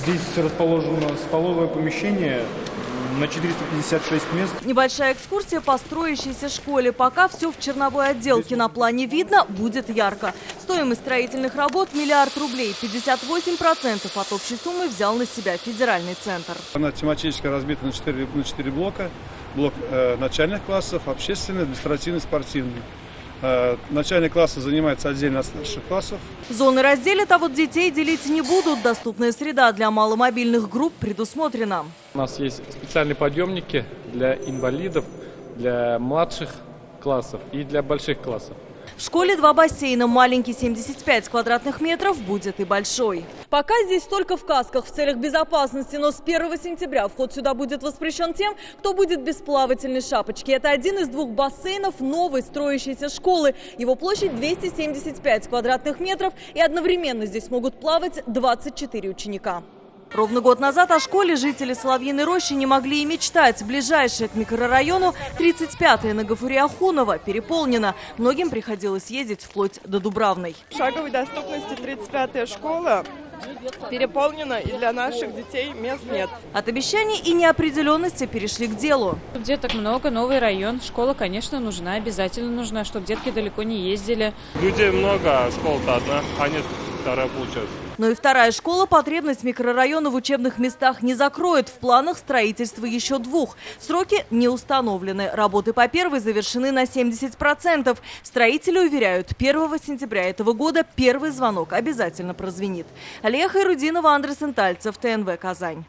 Здесь расположено столовое помещение на 456 мест. Небольшая экскурсия по строящейся школе. Пока все в черновой отделке. На плане видно, будет ярко. Стоимость строительных работ – 1 миллиард рублей. 58% от общей суммы взял на себя федеральный центр. Она тематически разбита на 4 блока. Блок начальных классов, общественный, административный, спортивный. Начальные классы занимаются отдельно от старших классов. Зоны разделят, а вот детей делить не будут. Доступная среда для маломобильных групп предусмотрена. У нас есть специальные подъемники для инвалидов, для младших классов и для больших классов. В школе 2 бассейна. Маленький 75 квадратных метров, будет и большой. Пока здесь только в касках в целях безопасности, но с 1 сентября вход сюда будет воспрещен тем, кто будет без плавательной шапочки. Это один из 2 бассейнов новой строящейся школы. Его площадь 275 квадратных метров, и одновременно здесь могут плавать 24 ученика. Ровно год назад о школе жители Соловьиной Рощи не могли и мечтать. Ближайшая к микрорайону 35-я на Гафуре Ахунова переполнена. Многим приходилось ездить вплоть до Дубравной. В шаговой доступности 35-я школа переполнена, и для наших детей мест нет. От обещаний и неопределенности перешли к делу. Деток много, новый район. Школа, конечно, нужна, обязательно нужна, чтобы детки далеко не ездили. Людей много, а школа-то одна, они вторая получается. Но и вторая школа потребность микрорайона в учебных местах не закроет. В планах строительства еще 2. Сроки не установлены. Работы по первой завершены на 70%. Строители уверяют, 1 сентября этого года первый звонок обязательно прозвенит. Алия Хайрудинова, Андрей Сентальцев, ТНВ Казань.